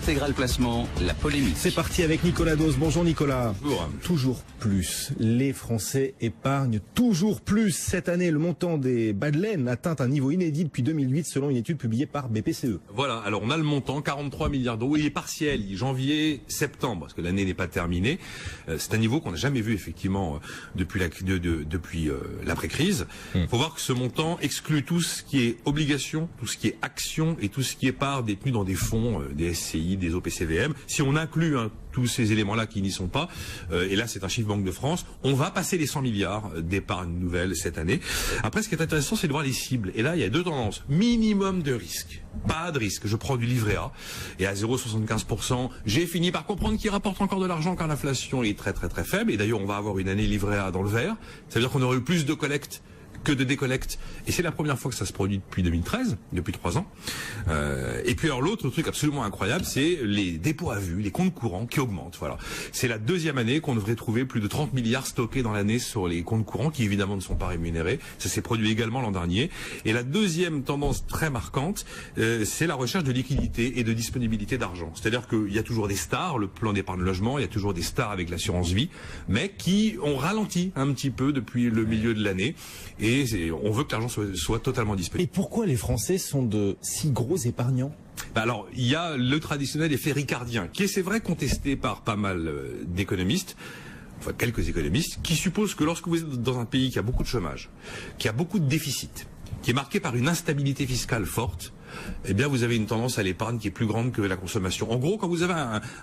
Intégral Placement, la polémique. C'est parti avec Nicolas Dose. Bonjour Nicolas. Bonjour. Toujours plus. Les Français épargnent toujours plus. Cette année, le montant des bas de laine atteint un niveau inédit depuis 2008 selon une étude publiée par BPCE. Voilà, alors on a le montant, 43 milliards d'euros. Il est partiel, il est janvier-septembre, parce que l'année n'est pas terminée. C'est un niveau qu'on n'a jamais vu effectivement depuis l'après-crise. Il faut voir que ce montant exclut tout ce qui est obligation, tout ce qui est action et tout ce qui est part détenu dans des fonds, des SCI, des OPCVM. Si on inclut tous ces éléments-là qui n'y sont pas, et là c'est un chiffre Banque de France, on va passer les 100 milliards d'épargne nouvelle cette année. Après, ce qui est intéressant, c'est de voir les cibles. Et là, il y a deux tendances. Minimum de risque. Pas de risque. Je prends du livret A. Et à 0,75%, j'ai fini par comprendre qu'il rapporte encore de l'argent car l'inflation est très très très faible. Et d'ailleurs, on va avoir une année livret A dans le vert. Ça veut dire qu'on aurait eu plus de collecte que de décollecte. Et c'est la première fois que ça se produit depuis 2013, depuis 3 ans. Et puis alors l'autre truc absolument incroyable, c'est les dépôts à vue, les comptes courants qui augmentent. Voilà. C'est la deuxième année qu'on devrait trouver plus de 30 milliards stockés dans l'année sur les comptes courants qui évidemment ne sont pas rémunérés. Ça s'est produit également l'an dernier. Et la deuxième tendance très marquante, c'est la recherche de liquidité et de disponibilité d'argent. C'est-à-dire qu'il y a toujours des stars, le plan d'épargne logement, il y a toujours des stars avec l'assurance vie, mais qui ont ralenti un petit peu depuis le milieu de l'année. Et on veut que l'argent soit totalement disponible. Et pourquoi les Français sont de si gros épargnants ? Alors, il y a le traditionnel effet ricardien, qui est, c'est vrai, contesté par pas mal d'économistes, enfin quelques économistes, qui supposent que lorsque vous êtes dans un pays qui a beaucoup de chômage, qui a beaucoup de déficit, qui est marqué par une instabilité fiscale forte, eh bien, vous avez une tendance à l'épargne qui est plus grande que la consommation. En gros, quand vous avez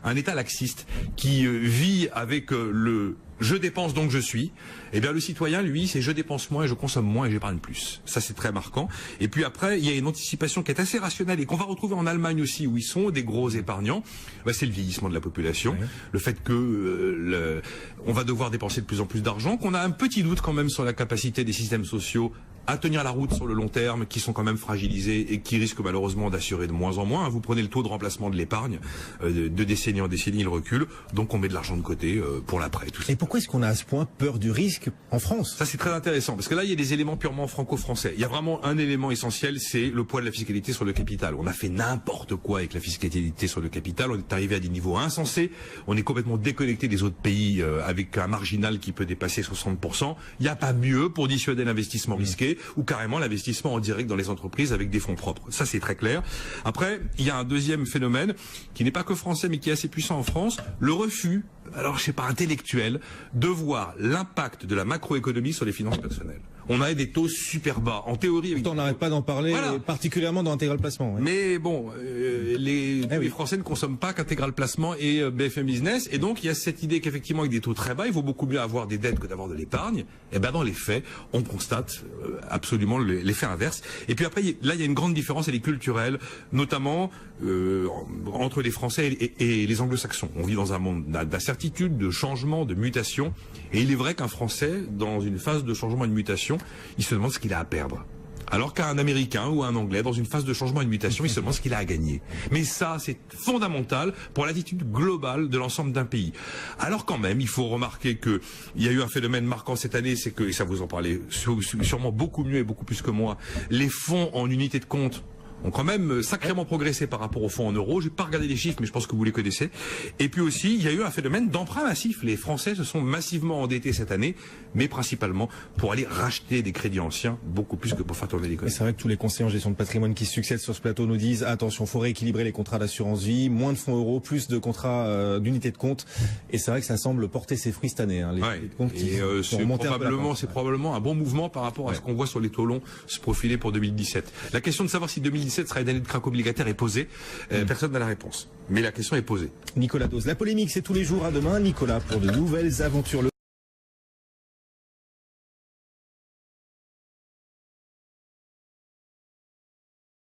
un État laxiste qui vit avec le « je dépense donc je suis », eh bien, le citoyen, lui, c'est « je dépense moins et je consomme moins et j'épargne plus ». Ça, c'est très marquant. Et puis après, il y a une anticipation qui est assez rationnelle et qu'on va retrouver en Allemagne aussi, où ils sont des gros épargnants. Ben, c'est le vieillissement de la population, le fait que on va devoir dépenser de plus en plus d'argent, qu'on a un petit doute quand même sur la capacité des systèmes sociaux à tenir la route sur le long terme, qui sont quand même fragilisés et qui risquent malheureusement d'assurer de moins en moins. Vous prenez le taux de remplacement de l'épargne, de décennie en décennie, il recule, donc on met de l'argent de côté pour l'après. Et pourquoi est-ce qu'on a à ce point peur du risque en France ? Ça, c'est très intéressant, parce que là, il y a des éléments purement franco-français. Il y a vraiment un élément essentiel, c'est le poids de la fiscalité sur le capital. On a fait n'importe quoi avec la fiscalité sur le capital, on est arrivé à des niveaux insensés, on est complètement déconnecté des autres pays avec un marginal qui peut dépasser 60%. Il n'y a pas mieux pour dissuader l'investissement risqué, ou carrément l'investissement en direct dans les entreprises avec des fonds propres. Ça, c'est très clair. Après, il y a un deuxième phénomène qui n'est pas que français, mais qui est assez puissant en France, le refus, alors je sais pas, intellectuel, de voir l'impact de la macroéconomie sur les finances personnelles. On a des taux super bas. En théorie, on n'arrête pas d'en parler, voilà. Particulièrement dans Intégral Placement. Ouais. Mais bon, les Français ne consomment pas qu'Intégral Placement et BFM Business, et donc il y a cette idée qu'effectivement avec des taux très bas, il vaut beaucoup mieux avoir des dettes que d'avoir de l'épargne. Et ben dans les faits, on constate absolument l'effet inverse. Et puis après, là il y a une grande différence, elle est culturelle, notamment entre les Français et les Anglo-Saxons. On vit dans un monde d'incertitude, de changement, de mutation, et il est vrai qu'un Français, dans une phase de changement et de mutation, il se demande ce qu'il a à perdre. Alors qu'un Américain ou un Anglais, dans une phase de changement et de mutation, il se demande ce qu'il a à gagner. Mais ça, c'est fondamental pour l'attitude globale de l'ensemble d'un pays. Alors quand même, il faut remarquer qu'il y a eu un phénomène marquant cette année, c'est que, et ça vous en parlez sûrement beaucoup mieux et beaucoup plus que moi, les fonds en unité de compte ont quand même sacrément progressé par rapport aux fonds en euros. Je n'ai pas regardé les chiffres, mais je pense que vous les connaissez. Et puis aussi, il y a eu un phénomène d'emprunt massif. Les Français se sont massivement endettés cette année, mais principalement pour aller racheter des crédits anciens, beaucoup plus que pour faire tourner l'économie. C'est vrai que tous les conseillers en gestion de patrimoine qui succèdent sur ce plateau nous disent attention, faut rééquilibrer les contrats d'assurance vie, moins de fonds euros, plus de contrats d'unité de compte. Et c'est vrai que ça semble porter ses fruits cette année. Hein, les comptes qui c'est probablement un bon mouvement par rapport à ce qu'on voit sur les taux longs se profiler pour 2017. La question de savoir si 2017 sera une année de crack obligataire est posée. Personne n'a la réponse. Mais la question est posée. Nicolas Dose. La polémique, c'est tous les jours. À demain, Nicolas, pour de nouvelles aventures.